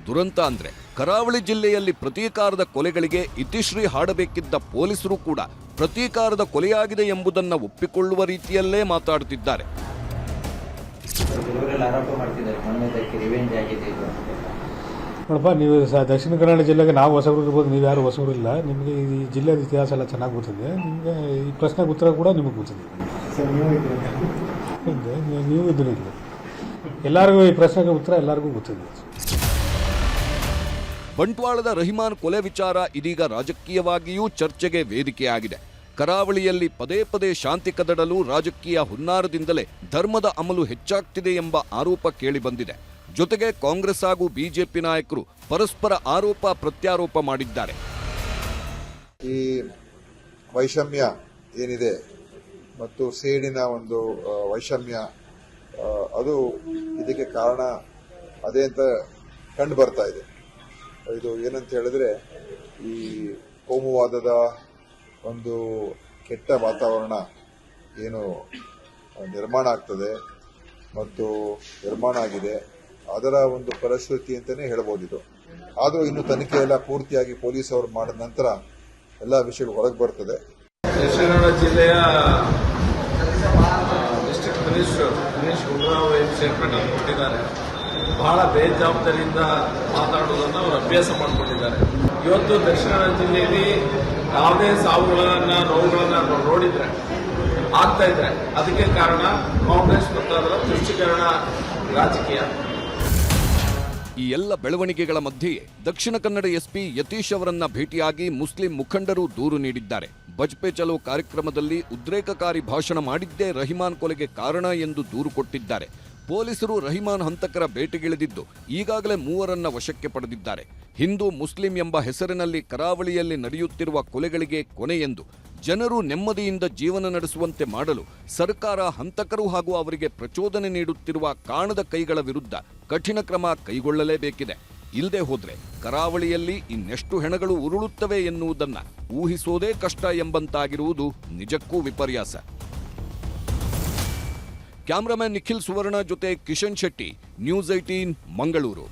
ದುರಂತ ಅಂದ್ರೆ, ಕರಾವಳಿ ಜಿಲ್ಲೆಯಲ್ಲಿ ಪ್ರತೀಕಾರದ ಕೊಲೆಗಳಿಗೆ ಇತಿಶ್ರೀ ಹಾಡಬೇಕಿದ್ದ ಪೊಲೀಸರು ಕೂಡ ಪ್ರತೀಕಾರದ ಕೊಲೆಯಾಗಿದೆ ಎಂಬುದನ್ನ ಒಪ್ಪಿಕೊಳ್ಳುವ ರೀತಿಯಲ್ಲೇ ಮಾತಾಡುತ್ತಿದ್ದಾರೆ. ನೋಡಪ್ಪ, ನೀವು ದಕ್ಷಿಣ ಕನ್ನಡ ಜಿಲ್ಲೆಗೆ ನಾವು ಹೊಸಬರು ಇರ್ಬೋದು, ನೀವು ಯಾರು ಹೊಸಬರು ಇಲ್ಲ. ನಿಮಗೆ ಈ ಜಿಲ್ಲೆಯ ಇತಿಹಾಸ ಎಲ್ಲ ಚೆನ್ನಾಗಿ ಗೊತ್ತಿದೆ. ನಿಮಗೆ ಈ ಪ್ರಶ್ನೆಗೆ ಉತ್ತರ ಕೂಡ ನಿಮಗೆ ಗೊತ್ತಿದೆ. ನೀವು ಇದನ್ನ ಇಲ್ಲ, ಎಲ್ಲರಿಗೂ ಈ ಪ್ರಶ್ನೆಗೆ ಉತ್ತರ ಎಲ್ಲರಿಗೂ ಗೊತ್ತಿದೆ. ಬಂಟ್ವಾಳದ ರಹಿಮಾನ್ ಕೊಲೆ ವಿಚಾರ ಇದೀಗ ರಾಜಕೀಯವಾಗಿಯೂ ಚರ್ಚೆಗೆ ವೇದಿಕೆಯಾಗಿದೆ. ಕರಾವಳಿಯಲ್ಲಿ ಪದೇ ಪದೇ ಶಾಂತಿ ಕದಡಲು ರಾಜಕೀಯ ಹುನ್ನಾರದಿಂದಲೇ ಧರ್ಮದ ಅಮಲು ಹೆಚ್ಚಾಗ್ತಿದೆ ಎಂಬ ಆರೋಪ ಕೇಳಿಬಂದಿದೆ. ಜೊತೆಗೆ ಕಾಂಗ್ರೆಸ್ ಹಾಗೂ ಬಿಜೆಪಿ ನಾಯಕರು ಪರಸ್ಪರ ಆರೋಪ ಪ್ರತ್ಯಾರೋಪ ಮಾಡಿದ್ದಾರೆ. ಈ ವೈಷಮ್ಯ ಏನಿದೆ ಮತ್ತು ಸೇಡಿನ ಒಂದು ವೈಷಮ್ಯ, ಅದು ಇದಕ್ಕೆ ಕಾರಣ ಅದೇ ಅಂತ ಕಂಡು ಬರ್ತಾ ಇದೆ. ಇದು ಏನಂತ ಹೇಳಿದ್ರೆ, ಈ ಕೋಮುವಾದದ ಒಂದು ಕೆಟ್ಟ ವಾತಾವರಣ ಏನು ನಿರ್ಮಾಣ ಆಗ್ತದೆ ಮತ್ತು ನಿರ್ಮಾಣ ಆಗಿದೆ, ಅದರ ಒಂದು ಫಲಶ್ರುತಿ ಅಂತಾನೆ ಹೇಳ್ಬೋದಿದು. ಆದರೂ ಇನ್ನು ತನಿಖೆ ಎಲ್ಲ ಪೂರ್ತಿಯಾಗಿ ಪೊಲೀಸ್ ಅವರು ಮಾಡಿದ ನಂತರ ಎಲ್ಲ ವಿಷಯಗಳು ಹೊರಗೆ ಬರ್ತದೆ. ದಕ್ಷಿಣ ಕನ್ನಡ ಜಿಲ್ಲೆಯ ಡಿಸ್ಟ್ರಿಕ್ಟ್ ಮಿನಿಸ್ಟರ್ ದಿನೇಶ್ ಗುಂಡೂರಾವ್ ಏನು ಸ್ಟೇಟ್ಮೆಂಟ್ ಅನ್ನು ಕೊಟ್ಟಿದ್ದಾರೆ. ಬಹಳ ಬೇಜವಾಬ್ದಾರಿಯಿಂದ ಮಾತಾಡುವುದನ್ನು ಅವರು ಅಭ್ಯಾಸ ಮಾಡಿಕೊಂಡಿದ್ದಾರೆ. ಇವತ್ತು ದಕ್ಷಿಣ ಕನ್ನಡ ಜಿಲ್ಲೆಯಲ್ಲಿ ಯಾವುದೇ ಸಾವುಗಳನ್ನ ನೋವುಗಳನ್ನ ನಾವು ನೋಡಿದ್ರೆ ಆಗ್ತಾ ಇದ್ರೆ ಅದಕ್ಕೆ ಕಾರಣ ಕಾಂಗ್ರೆಸ್ ಮತ್ತು ಅದರ ತುಷ್ಟೀಕರಣ ರಾಜಕೀಯ. ಈ ಎಲ್ಲ ಬೆಳವಣಿಗೆಗಳ ಮಧ್ಯೆಯೇ ದಕ್ಷಿಣ ಕನ್ನಡ ಎಸ್ಪಿ ಯತೀಶ್ ಅವರನ್ನ ಭೇಟಿಯಾಗಿ ಮುಸ್ಲಿಂ ಮುಖಂಡರು ದೂರು ನೀಡಿದ್ದಾರೆ. ಬಜ್ಪೆ ಚಲೋ ಕಾರ್ಯಕ್ರಮದಲ್ಲಿ ಉದ್ರೇಕಕಾರಿ ಭಾಷಣ ಮಾಡಿದ್ದೇ ರಹಿಮಾನ್ ಕೊಲೆಗೆ ಕಾರಣ ಎಂದು ದೂರು ಕೊಟ್ಟಿದ್ದಾರೆ. ಪೊಲೀಸರು ರಹಿಮಾನ್ ಹಂತಕರ ಬೇಟೆಗಿಳಿದಿದ್ದು ಈಗಾಗಲೇ 3 ವಶಕ್ಕೆ ಪಡೆದಿದ್ದಾರೆ. ಹಿಂದೂ ಮುಸ್ಲಿಂ ಎಂಬ ಹೆಸರಿನಲ್ಲಿ ಕರಾವಳಿಯಲ್ಲಿ ನಡೆಯುತ್ತಿರುವ ಕೊಲೆಗಳಿಗೆ ಕೊನೆಯೆಂದು ಜನರು ನೆಮ್ಮದಿಯಿಂದ ಜೀವನ ನಡೆಸುವಂತೆ ಮಾಡಲು ಸರ್ಕಾರ ಹಂತಕರು ಹಾಗೂ ಅವರಿಗೆ ಪ್ರಚೋದನೆ ನೀಡುತ್ತಿರುವ ಕಾಣದ ಕೈಗಳ ವಿರುದ್ಧ ಕಠಿಣ ಕ್ರಮ ಕೈಗೊಳ್ಳಲೇಬೇಕಿದೆ. ಇಲ್ಲದೆ ಹೋದ್ರೆ ಕರಾವಳಿಯಲ್ಲಿ ಇನ್ನೆಷ್ಟು ಹೆಣಗಳು ಉರುಳುತ್ತವೆ ಎನ್ನುವುದನ್ನ ಊಹಿಸೋದೇ ಕಷ್ಟ ಎಂಬಂತಾಗಿರುವುದು ನಿಜಕ್ಕೂ ವಿಪರ್ಯಾಸ. ಕ್ಯಾಮರಾಮನ್ ನಿಖಿಲ್ ಸುವರ್ಣ ಜೊತೆ ಕಿಶನ್ ಶೆಟ್ಟಿ, ನ್ಯೂಸ್ 18 ಮಂಗಳೂರು.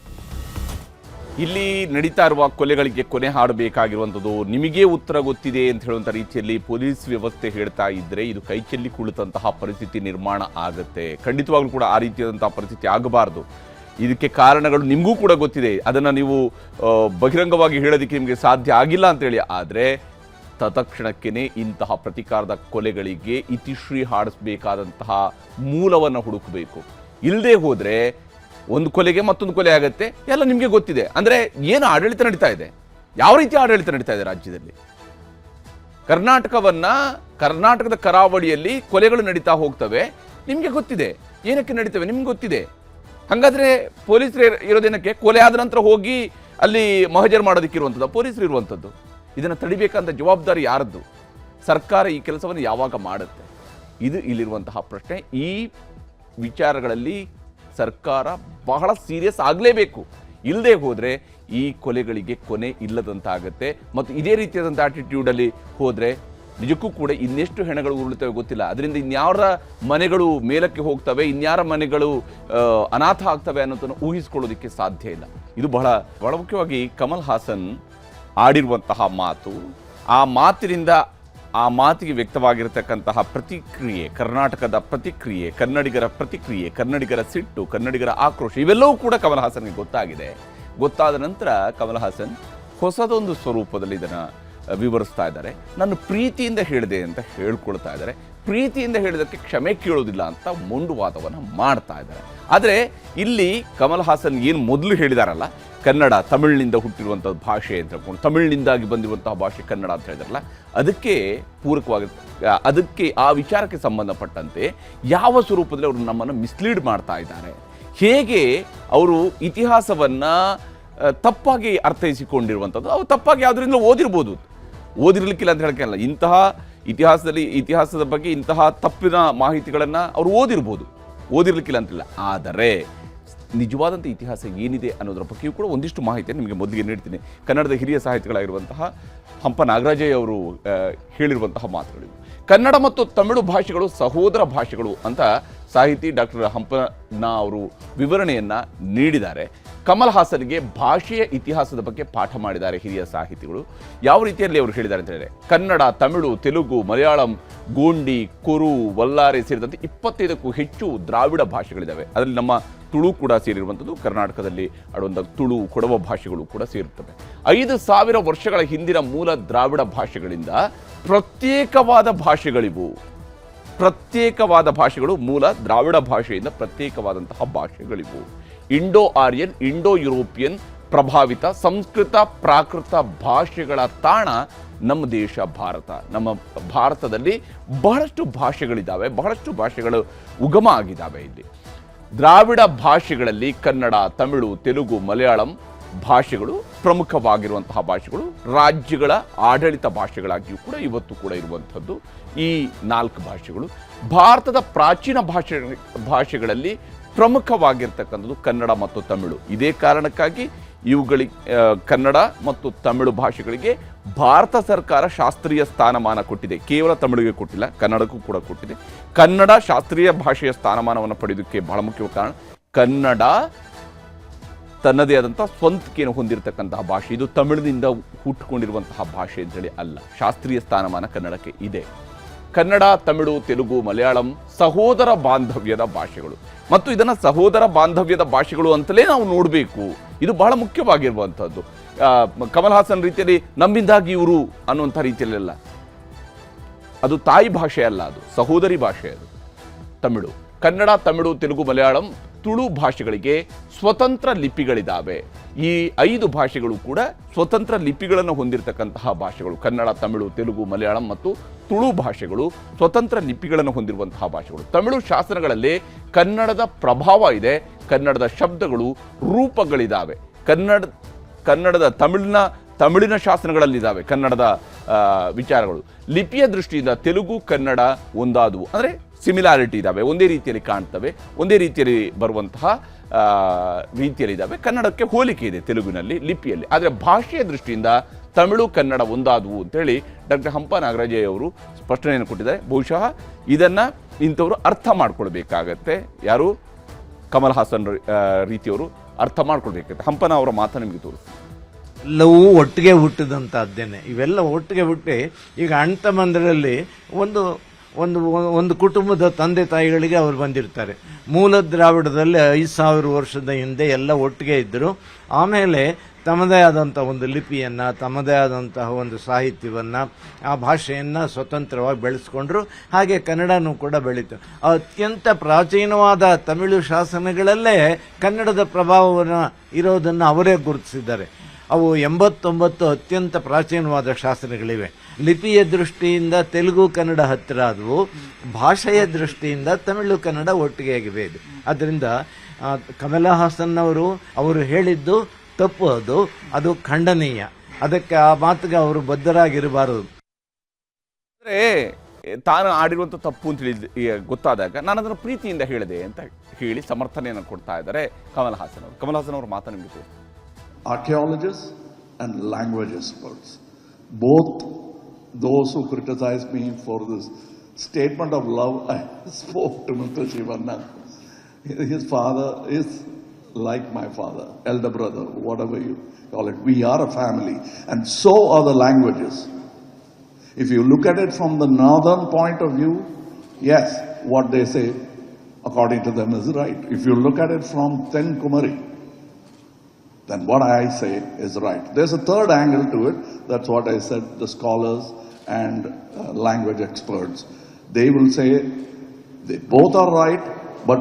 ಇಲ್ಲಿ ನಡೀತಾ ಇರುವ ಕೊಲೆಗಳಿಗೆ ಕೊನೆ ಹಾಡಬೇಕಾಗಿರುವಂಥದ್ದು ನಿಮಗೆ ಉತ್ತರ ಗೊತ್ತಿದೆ ಅಂತ ಹೇಳುವಂಥ ರೀತಿಯಲ್ಲಿ ಪೊಲೀಸ್ ವ್ಯವಸ್ಥೆ ಹೇಳ್ತಾ ಇದ್ರೆ ಇದು ಕೈಚೆಲ್ಲಿ ಕುಳಿತಂತಹ ಪರಿಸ್ಥಿತಿ ನಿರ್ಮಾಣ ಆಗುತ್ತೆ. ಖಂಡಿತವಾಗ್ಲೂ ಕೂಡ ಆ ರೀತಿಯಾದಂತಹ ಪರಿಸ್ಥಿತಿ ಆಗಬಾರ್ದು. ಇದಕ್ಕೆ ಕಾರಣಗಳು ನಿಮಗೂ ಕೂಡ ಗೊತ್ತಿದೆ, ಅದನ್ನು ನೀವು ಬಹಿರಂಗವಾಗಿ ಹೇಳೋದಕ್ಕೆ ನಿಮಗೆ ಸಾಧ್ಯ ಆಗಿಲ್ಲ ಅಂತೇಳಿ. ಆದರೆ ತತ್ಕ್ಷಣಕ್ಕೇ ಇಂತಹ ಪ್ರತಿಕಾರದ ಕೊಲೆಗಳಿಗೆ ಇತಿಶ್ರೀ ಹಾಡಿಸಬೇಕಾದಂತಹ ಮೂಲವನ್ನು ಹುಡುಕಬೇಕು. ಇಲ್ಲದೆ ಹೋದರೆ ಒಂದು ಕೊಲೆಗೆ ಮತ್ತೊಂದು ಕೊಲೆ ಆಗುತ್ತೆ, ಎಲ್ಲ ನಿಮಗೆ ಗೊತ್ತಿದೆ. ಅಂದರೆ ಏನು ಆಡಳಿತ ನಡೀತಾ ಇದೆ, ಯಾವ ರೀತಿ ಆಡಳಿತ ನಡೀತಾ ಇದೆ ರಾಜ್ಯದಲ್ಲಿ. ಕರ್ನಾಟಕದ ಕರಾವಳಿಯಲ್ಲಿ ಕೊಲೆಗಳು ನಡೀತಾ ಹೋಗ್ತವೆ, ನಿಮಗೆ ಗೊತ್ತಿದೆ. ಏನಕ್ಕೆ ನಡೀತವೆ ನಿಮ್ಗೆ ಗೊತ್ತಿದೆ. ಹಾಗಾದ್ರೆ ಪೊಲೀಸರು ಇರೋದೇನಕ್ಕೆ? ಕೊಲೆ ಆದ ನಂತರ ಹೋಗಿ ಅಲ್ಲಿ ಮಹಜರ್ ಮಾಡೋದಕ್ಕಿರುವಂಥದ್ದು ಪೊಲೀಸರು ಇರುವಂಥದ್ದು. ಇದನ್ನು ತಡಿಬೇಕಂತ ಜವಾಬ್ದಾರಿ ಯಾರದ್ದು? ಸರ್ಕಾರ ಈ ಕೆಲಸವನ್ನು ಯಾವಾಗ ಮಾಡುತ್ತೆ? ಇದು ಇಲ್ಲಿರುವಂತಹ ಪ್ರಶ್ನೆ. ಈ ವಿಚಾರಗಳಲ್ಲಿ ಸರ್ಕಾರ ಬಹಳ ಸೀರಿಯಸ್ ಆಗಲೇಬೇಕು. ಇಲ್ಲದೆ ಹೋದರೆ ಈ ಕೊಲೆಗಳಿಗೆ ಕೊನೆ ಇಲ್ಲದಂತಾಗುತ್ತೆ. ಮತ್ತು ಇದೇ ರೀತಿಯಾದಂಥ ಆಟಿಟ್ಯೂಡಲ್ಲಿ ಹೋದರೆ ನಿಜಕ್ಕೂ ಕೂಡ ಇನ್ನೆಷ್ಟು ಹೆಣಗಳು ಉರುಳುತ್ತವೆ ಗೊತ್ತಿಲ್ಲ. ಅದರಿಂದ ಇನ್ಯಾರ ಮನೆಗಳು ಮೇಲಕ್ಕೆ ಹೋಗ್ತವೆ, ಇನ್ಯಾರ ಮನೆಗಳು ಅನಾಥ ಆಗ್ತವೆ ಅನ್ನೋದನ್ನು ಊಹಿಸ್ಕೊಳ್ಳೋದಕ್ಕೆ ಸಾಧ್ಯ ಇಲ್ಲ. ಇದು ಬಹಳ ಮುಖ್ಯವಾಗಿ ಕಮಲ್ ಹಾಸನ್ ಆಡಿರುವಂತಹ ಮಾತು, ಆ ಮಾತಿನಿಂದ ಆ ಮಾತಿಗೆ ವ್ಯಕ್ತವಾಗಿರತಕ್ಕಂತಹ ಪ್ರತಿಕ್ರಿಯೆ, ಕರ್ನಾಟಕದ ಪ್ರತಿಕ್ರಿಯೆ, ಕನ್ನಡಿಗರ ಪ್ರತಿಕ್ರಿಯೆ, ಕನ್ನಡಿಗರ ಸಿಟ್ಟು, ಕನ್ನಡಿಗರ ಆಕ್ರೋಶ ಇವೆಲ್ಲವೂ ಕೂಡ ಕಮಲ್ ಹಾಸನ್ಗೆ ಗೊತ್ತಾಗಿದೆ. ಗೊತ್ತಾದ ನಂತರ ಕಮಲ್ ಹಾಸನ್ ಹೊಸದೊಂದು ಸ್ವರೂಪದಲ್ಲಿ ಇದನ್ನು ವಿವರಿಸ್ತಾ ಇದ್ದಾರೆ. ನಾನು ಪ್ರೀತಿಯಿಂದ ಹೇಳಿದೆ ಅಂತ ಹೇಳ್ಕೊಳ್ತಾ ಇದ್ದಾರೆ. ಪ್ರೀತಿಯಿಂದ ಹೇಳಿದಕ್ಕೆ ಕ್ಷಮೆ ಕೇಳೋದಿಲ್ಲ ಅಂತ ಮೊಂಡುವಾದವನ್ನು ಮಾಡ್ತಾ ಇದ್ದಾರೆ. ಆದರೆ ಇಲ್ಲಿ ಕಮಲ್ ಹಾಸನ್ ಏನು ಮೊದಲು ಹೇಳಿದಾರಲ್ಲ, ಕನ್ನಡ ತಮಿಳಿನಿಂದ ಹುಟ್ಟಿರುವಂಥದ್ದು ಭಾಷೆ ಅಂತ ಹೇಳ್ಕೊಂಡು, ತಮಿಳಿನಿಂದಾಗಿ ಬಂದಿರುವಂತಹ ಭಾಷೆ ಕನ್ನಡ ಅಂತ ಹೇಳಿದಾರಲ್ಲ, ಅದಕ್ಕೆ ಪೂರಕವಾಗಿ ಅದಕ್ಕೆ ಆ ವಿಚಾರಕ್ಕೆ ಸಂಬಂಧಪಟ್ಟಂತೆ ಯಾವ ಸ್ವರೂಪದಲ್ಲಿ ಅವರು ನಮ್ಮನ್ನು ಮಿಸ್ಲೀಡ್ ಮಾಡ್ತಾ ಇದ್ದಾರೆ, ಹೇಗೆ ಅವರು ಇತಿಹಾಸವನ್ನು ತಪ್ಪಾಗಿ ಅರ್ಥೈಸಿಕೊಂಡಿರುವಂಥದ್ದು. ಅವ್ರು ತಪ್ಪಾಗಿ ಯಾವುದರಿಂದ ಓದಿರಲಿಕ್ಕಿಲ್ಲ ಅಂತ ಹೇಳೋಕ್ಕಿಲ್ಲ. ಇಂತಹ ಇತಿಹಾಸದ ಬಗ್ಗೆ ಇಂತಹ ತಪ್ಪಿನ ಮಾಹಿತಿಗಳನ್ನು ಅವರು ಓದಿರಲಿಕ್ಕಿಲ್ಲ ಅಂತಿಲ್ಲ. ಆದರೆ ನಿಜವಾದಂಥ ಇತಿಹಾಸ ಏನಿದೆ ಅನ್ನೋದರ ಬಗ್ಗೆಯೂ ಕೂಡ ಒಂದಿಷ್ಟು ಮಾಹಿತಿಯನ್ನು ನಿಮಗೆ ಮೊದಲಿಗೆ ನೀಡ್ತೀನಿ. ಕನ್ನಡದ ಹಿರಿಯ ಸಾಹಿತಿಗಳಾಗಿರುವಂತಹ ಹಂಪ ನಾಗರಾಜಯ್ಯ ಅವರು ಹೇಳಿರುವಂತಹ ಮಾತುಗಳು. ಕನ್ನಡ ಮತ್ತು ತಮಿಳು ಭಾಷೆಗಳು ಸಹೋದರ ಭಾಷೆಗಳು ಅಂತ ಸಾಹಿತಿ ಡಾಕ್ಟರ್ ಹಂಪನ ಅವರು ವಿವರಣೆಯನ್ನು ನೀಡಿದ್ದಾರೆ. ಕಮಲ್ ಹಾಸನ್ಗೆ ಭಾಷೆಯ ಇತಿಹಾಸದ ಬಗ್ಗೆ ಪಾಠ ಮಾಡಿದ್ದಾರೆ ಹಿರಿಯ ಸಾಹಿತಿಗಳು. ಯಾವ ರೀತಿಯಲ್ಲಿ ಅವರು ಹೇಳಿದ್ದಾರೆ ಅಂತ ಹೇಳಿದರೆ, ಕನ್ನಡ, ತಮಿಳು, ತೆಲುಗು, ಮಲಯಾಳಂ, ಗೋಂಡಿ, ಕುರು, ವಲ್ಲಾರೆ ಸೇರಿದಂತೆ 25ಕ್ಕೂ ಹೆಚ್ಚು ದ್ರಾವಿಡ ಭಾಷೆಗಳಿದ್ದಾವೆ. ಅದರಲ್ಲಿ ನಮ್ಮ ತುಳು ಕೂಡ ಸೇರಿರುವಂಥದ್ದು. ಕರ್ನಾಟಕದಲ್ಲಿ ಆಡುವಂಥ ತುಳು, ಕೊಡವ ಭಾಷೆಗಳು ಕೂಡ ಸೇರುತ್ತವೆ. 5,000 ವರ್ಷಗಳ ಹಿಂದಿನ ಮೂಲ ದ್ರಾವಿಡ ಭಾಷೆಗಳಿಂದ ಪ್ರತ್ಯೇಕವಾದ ಭಾಷೆಗಳು ಮೂಲ ದ್ರಾವಿಡ ಭಾಷೆಯಿಂದ ಪ್ರತ್ಯೇಕವಾದಂತಹ ಭಾಷೆಗಳಿವು. ಇಂಡೋ ಆರ್ಯನ್, ಇಂಡೋ ಯುರೋಪಿಯನ್ ಪ್ರಭಾವಿತ ಸಂಸ್ಕೃತ ಪ್ರಾಕೃತ ಭಾಷೆಗಳ ತಾಣ ನಮ್ಮ ದೇಶ ಭಾರತ. ನಮ್ಮ ಭಾರತದಲ್ಲಿ ಬಹಳಷ್ಟು ಭಾಷೆಗಳಿದ್ದಾವೆ, ಬಹಳಷ್ಟು ಭಾಷೆಗಳು ಉಗಮ ಆಗಿದ್ದಾವೆ. ಇಲ್ಲಿ ದ್ರಾವಿಡ ಭಾಷೆಗಳಲ್ಲಿ ಕನ್ನಡ, ತಮಿಳು, ತೆಲುಗು, ಮಲಯಾಳಂ ಭಾಷೆಗಳು ಪ್ರಮುಖವಾಗಿರುವಂತಹ ಭಾಷೆಗಳು. ರಾಜ್ಯಗಳ ಆಡಳಿತ ಭಾಷೆಗಳಾಗಿಯೂ ಕೂಡ ಇವತ್ತು ಕೂಡ ಇರುವಂಥದ್ದು ಈ 4 ಭಾಷೆಗಳು. ಭಾರತದ ಪ್ರಾಚೀನ ಭಾಷೆಗಳಲ್ಲಿ ಪ್ರಮುಖವಾಗಿರ್ತಕ್ಕಂಥದ್ದು ಕನ್ನಡ ಮತ್ತು ತಮಿಳು. ಇದೇ ಕಾರಣಕ್ಕಾಗಿ ಕನ್ನಡ ಮತ್ತು ತಮಿಳು ಭಾಷೆಗಳಿಗೆ ಭಾರತ ಸರ್ಕಾರ ಶಾಸ್ತ್ರೀಯ ಸ್ಥಾನಮಾನ ಕೊಟ್ಟಿದೆ. ಕೇವಲ ತಮಿಳಿಗೆ ಕೊಟ್ಟಿಲ್ಲ, ಕನ್ನಡಕ್ಕೂ ಕೂಡ ಕೊಟ್ಟಿದೆ. ಕನ್ನಡ ಶಾಸ್ತ್ರೀಯ ಭಾಷೆಯ ಸ್ಥಾನಮಾನವನ್ನು ಪಡೆಯೋದಕ್ಕೆ ಬಹಳ ಮುಖ್ಯ ಕಾರಣ ಕನ್ನಡ ತನ್ನದೇ ಆದಂಥ ಸ್ವಂತಿಕೆಯನ್ನು ಹೊಂದಿರತಕ್ಕಂತಹ ಭಾಷೆ. ಇದು ತಮಿಳಿನಿಂದ ಹುಟ್ಟುಕೊಂಡಿರುವಂತಹ ಭಾಷೆ ಅಂತೇಳಿ ಅಲ್ಲ. ಶಾಸ್ತ್ರೀಯ ಸ್ಥಾನಮಾನ ಕನ್ನಡಕ್ಕೆ ಇದೆ. ಕನ್ನಡ, ತಮಿಳು, ತೆಲುಗು, ಮಲಯಾಳಂ ಸಹೋದರ ಬಾಂಧವ್ಯದ ಭಾಷೆಗಳು ಮತ್ತು ಇದನ್ನು ಸಹೋದರ ಬಾಂಧವ್ಯದ ಭಾಷೆಗಳು ಅಂತಲೇ ನಾವು ನೋಡಬೇಕು. ಇದು ಬಹಳ ಮುಖ್ಯವಾಗಿರುವಂಥದ್ದು. ಕಮಲ್ ಹಾಸನ್ ರೀತಿಯಲ್ಲಿ ನಮ್ಮಿಂದಾಗಿ ಇವರು ಅನ್ನುವಂಥ ರೀತಿಯಲ್ಲೆಲ್ಲ, ಅದು ತಾಯಿ ಭಾಷೆ ಅಲ್ಲ, ಅದು ಸಹೋದರಿ ಭಾಷೆ. ಅದು ತಮಿಳು, ಕನ್ನಡ, ತಮಿಳು, ತೆಲುಗು, ಮಲಯಾಳಂ, ತುಳು ಭಾಷೆಗಳಿಗೆ ಸ್ವತಂತ್ರ ಲಿಪಿಗಳಿದ್ದಾವೆ. ಈ 5 ಭಾಷೆಗಳು ಕೂಡ ಸ್ವತಂತ್ರ ಲಿಪಿಗಳನ್ನು ಹೊಂದಿರತಕ್ಕಂತಹ ಭಾಷೆಗಳು. ಕನ್ನಡ, ತಮಿಳು, ತೆಲುಗು, ಮಲಯಾಳಂ ಮತ್ತು ತುಳು ಭಾಷೆಗಳು ಸ್ವತಂತ್ರ ಲಿಪಿಗಳನ್ನು ಹೊಂದಿರುವಂತಹ ಭಾಷೆಗಳು. ತಮಿಳು ಶಾಸನಗಳಲ್ಲಿ ಕನ್ನಡದ ಪ್ರಭಾವ ಇದೆ, ಕನ್ನಡದ ಶಬ್ದಗಳು, ರೂಪಗಳಿದ್ದಾವೆ. ಕನ್ನಡದ ತಮಿಳಿನ ಶಾಸನಗಳಲ್ಲಿದ್ದಾವೆ ಕನ್ನಡದ ವಿಚಾರಗಳು. ಲಿಪಿಯ ದೃಷ್ಟಿಯಿಂದ ತೆಲುಗು, ಕನ್ನಡ ಒಂದಾದವು, ಅಂದರೆ ಸಿಮಿಲಾರಿಟಿ ಇದ್ದಾವೆ, ಒಂದೇ ರೀತಿಯಲ್ಲಿ ಕಾಣ್ತವೆ, ಒಂದೇ ರೀತಿಯಲ್ಲಿ ಬರುವಂತಹ ರೀತಿಯಲ್ಲಿದ್ದಾವೆ. ಕನ್ನಡಕ್ಕೆ ಹೋಲಿಕೆ ಇದೆ ತೆಲುಗಿನಲ್ಲಿ, ಲಿಪಿಯಲ್ಲಿ. ಆದರೆ ಭಾಷೆಯ ದೃಷ್ಟಿಯಿಂದ ತಮಿಳು, ಕನ್ನಡ ಒಂದಾದವು ಅಂತೇಳಿ ಡಾಕ್ಟರ್ ಹಂಪ ನಾಗರಾಜಯ್ಯ ಅವರು ಸ್ಪಷ್ಟನೆಯನ್ನು ಕೊಟ್ಟಿದ್ದಾರೆ. ಬಹುಶಃ ಇದನ್ನು ಇಂಥವರು ಅರ್ಥ ಮಾಡ್ಕೊಳ್ಬೇಕಾಗತ್ತೆ. ಯಾರು? ಕಮಲ್ ಹಾಸನ್ ರೀತಿಯವರು ಅರ್ಥ ಮಾಡ್ಕೊಳ್ಬೇಕಾಗತ್ತೆ. ಹಂಪನ ಅವರ ಮಾತು ನಿಮಗೆ ತೋರಿಸ್ತಾರೆ. ಎಲ್ಲವೂ ಒಟ್ಟಿಗೆ ಹುಟ್ಟಿದಂಥದ್ದೇನೆ. ಇವೆಲ್ಲ ಒಟ್ಟಿಗೆ ಹುಟ್ಟಿ ಈಗ ಅಣ್ಣ ತಮ್ಮಂದರಲ್ಲಿ ಒಂದು ಕುಟುಂಬದ ತಂದೆ ತಾಯಿಗಳಿಗೆ ಅವರು ಬಂದಿರ್ತಾರೆ. ಮೂಲ ದ್ರಾವಿಡದಲ್ಲಿ 5,000 ವರ್ಷದ ಹಿಂದೆ ಎಲ್ಲ ಒಟ್ಟಿಗೆ ಇದ್ದರು. ಆಮೇಲೆ ತಮ್ಮದೇ ಆದಂಥ ಒಂದು ಲಿಪಿಯನ್ನು, ತಮ್ಮದೇ ಆದಂತಹ ಒಂದು ಸಾಹಿತ್ಯವನ್ನು, ಆ ಭಾಷೆಯನ್ನು ಸ್ವತಂತ್ರವಾಗಿ ಬೆಳೆಸ್ಕೊಂಡ್ರು. ಹಾಗೆ ಕನ್ನಡನೂ ಕೂಡ ಬೆಳೀತು. ಅತ್ಯಂತ ಪ್ರಾಚೀನವಾದ ತಮಿಳು ಶಾಸನಗಳಲ್ಲೇ ಕನ್ನಡದ ಪ್ರಭಾವವನ್ನು ಇರೋದನ್ನು ಅವರೇ ಗುರುತಿಸಿದ್ದಾರೆ. ಅವು 89 ಅತ್ಯಂತ ಪ್ರಾಚೀನವಾದ ಶಾಸನಗಳಿವೆ. ಲಿಪಿಯ ದೃಷ್ಟಿಯಿಂದ ತೆಲುಗು ಕನ್ನಡ ಹತ್ತಿರ ಆದವು, ಭಾಷೆಯ ದೃಷ್ಟಿಯಿಂದ ತಮಿಳು ಕನ್ನಡ ಒಟ್ಟಿಗೆ ಆಗಿವೆ. ಆದ್ದರಿಂದ ಕಮಲ ಹಾಸನ್ ಅವರು ಹೇಳಿದ್ದು ತಪ್ಪು, ಅದು ಖಂಡನೀಯ. ಅದಕ್ಕೆ ಆ ಮಾತಿಗೆ ಅವರು ಬದ್ಧರಾಗಿರಬಾರದು. ಅಂದರೆ ತಾನು ಆಡಿರುವಂಥ ತಪ್ಪು ಅಂತ ಗೊತ್ತಾದಾಗ ನಾನು ಅದನ್ನು ಪ್ರೀತಿಯಿಂದ ಹೇಳಿದೆ ಅಂತ ಹೇಳಿ ಸಮರ್ಥನೆಯನ್ನು ಕೊಡ್ತಾ ಇದ್ದಾರೆ ಕಮಲ್ ಹಾಸನ್ ಅವರು. ಕಮಲ್ ಹಾಸನ್ ಅವ್ರ ಮಾತು ನಿಮಗೆ ತೋರಿಸ್ತಾರೆ. Archaeologists and language experts, both those who criticized me for this statement of love I spoke to Mr. Shivanna. His father is like my father, elder brother, whatever you call it. We are a family, and so are the languages. If you look at it from the northern point of view, yes, what they say according to them is right. If you look at it from Tenkumari, then what I say is right. There's a third angle to it. That's what I said, the scholars and language experts. They will say they both are right, but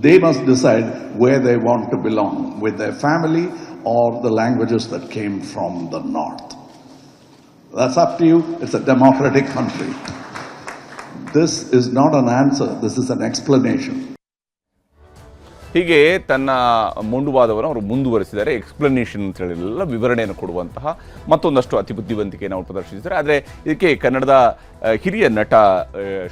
they must decide where they want to belong, with their family or the languages that came from the north. That's up to you. It's a democratic country. This is not an answer. This is an explanation. ಹೀಗೆ ತನ್ನ ಮೊಂಡುವಾದವನ್ನು ಅವರು ಮುಂದುವರಿಸಿದ್ದಾರೆ. Explanation ಅಂತ ಹೇಳಿ ವಿವರಣೆಯನ್ನು ಕೊಡುವಂತಹ ಮತ್ತೊಂದಷ್ಟು ಅತಿ ಬುದ್ಧಿವಂತಿಕೆಯನ್ನು ಅವರು ಪ್ರದರ್ಶಿಸಿದ್ದಾರೆ. ಆದರೆ ಇದಕ್ಕೆ ಕನ್ನಡದ ಹಿರಿಯ ನಟ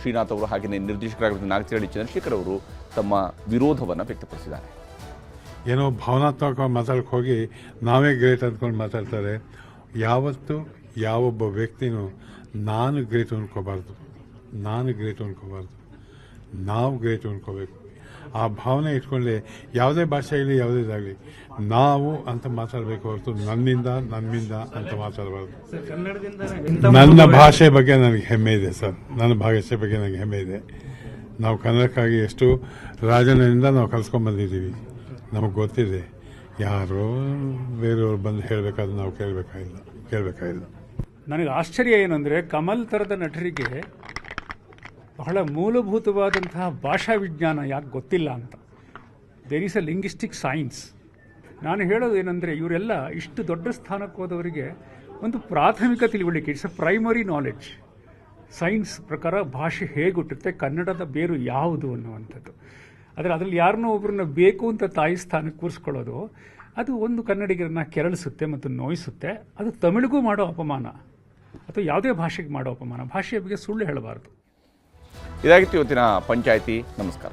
ಶ್ರೀನಾಥ್ ಅವರು ಹಾಗೆಯೇ ನಿರ್ದೇಶಕರಾಗಿರುವ ನಾಗತಿಹಳ್ಳಿ ಚಂದ್ರಶೇಖರ್ ಅವರು ತಮ್ಮ ವಿರೋಧವನ್ನು ವ್ಯಕ್ತಪಡಿಸಿದ್ದಾರೆ. ಏನೋ ಭಾವನಾತ್ಮಕವಾಗಿ ಮಾತಾಡಕ್ಕೆ ಹೋಗಿ ನಾವೇ ಗ್ರೇಟ್ ಅಂದ್ಕೊಂಡು ಮಾತಾಡ್ತಾರೆ. ಯಾವತ್ತೂ ಯಾವೊಬ್ಬ ವ್ಯಕ್ತಿನೂ ನಾನು ಗ್ರೇಟ್ ಅಂದ್ಕೋಬಾರ್ದು, ನಾವು ಗ್ರೇಟ್ ಅಂದ್ಕೋಬೇಕು. ಆ ಭಾವನೆ ಇಟ್ಕೊಂಡೆ ಯಾವುದೇ ಭಾಷೆ ಆಗಲಿ ಯಾವುದೇದಾಗಲಿ ನಾವು ಅಂತ ಮಾತಾಡಬೇಕು ಹೊರತು ನನ್ನಿಂದ ಅಂತ ಮಾತಾಡಬಾರ್ದು. ನನ್ನ ಭಾಷೆ ಬಗ್ಗೆ ನನಗೆ ಹೆಮ್ಮೆ ಇದೆ ಸರ್, ನನ್ನ ಭಾಷೆ ಬಗ್ಗೆ ನನಗೆ ಹೆಮ್ಮೆ ಇದೆ. ನಾವು ಕನ್ನಡಕ್ಕಾಗಿ ಎಷ್ಟು ರಾಜನಿಂದ ನಾವು ಕಲ್ಸ್ಕೊಂಡ್ಬಂದಿದ್ದೀವಿ, ನಮಗೆ ಗೊತ್ತಿದೆ. ಯಾರೋ ಬೇರೆಯವ್ರು ಬಂದು ಹೇಳಬೇಕಾದ್ರೆ ನಾವು ಕೇಳಬೇಕಾಗಿಲ್ಲ. ನನಗೆ ಆಶ್ಚರ್ಯ ಏನಂದರೆ ಕಮಲ್ ಥರದ ನಟರಿಗೆ ಬಹಳ ಮೂಲಭೂತವಾದಂತಹ ಭಾಷಾ ವಿಜ್ಞಾನ ಯಾಕೆ ಗೊತ್ತಿಲ್ಲ ಅಂತ. There is a linguistic science. ನಾನು ಹೇಳೋದು ಏನಂದರೆ ಇವರೆಲ್ಲ ಇಷ್ಟು ದೊಡ್ಡ ಸ್ಥಾನಕ್ಕೆ ಹೋದವರಿಗೆ ಒಂದು ಪ್ರಾಥಮಿಕ ತಿಳುವಳಿಕೆ, it's a primary knowledge. Science ಪ್ರಕಾರ ಭಾಷೆ ಹೇಗೆ ಹುಟ್ಟುತ್ತೆ, ಕನ್ನಡದ ಬೇರು ಯಾವುದು ಅನ್ನುವಂಥದ್ದು. ಆದರೆ ಅದರಲ್ಲಿ ಯಾರನ್ನೋ ಒಬ್ಬರನ್ನ ಬೇಕು ಅಂತ ತಾಯಿ ಸ್ಥಾನಕ್ಕೆ ಕೂರಿಸ್ಕೊಳ್ಳೋದು, ಅದು ಒಂದು ಕನ್ನಡಿಗರನ್ನ ಕೆರಳಿಸುತ್ತೆ ಮತ್ತು ನೋಯಿಸುತ್ತೆ. ಅದು ತಮಿಳಿಗೂ ಮಾಡೋ ಅಪಮಾನ ಅಥವಾ ಯಾವುದೇ ಭಾಷೆಗೆ ಮಾಡೋ ಅಪಮಾನ. ಭಾಷೆಯ ಬಗ್ಗೆ ಸುಳ್ಳು ಹೇಳಬಾರ್ದು. ಇದಾಗಿತ್ತು ಇವತ್ತಿನ ಪಂಚಾಯಿತಿ. ನಮಸ್ಕಾರ.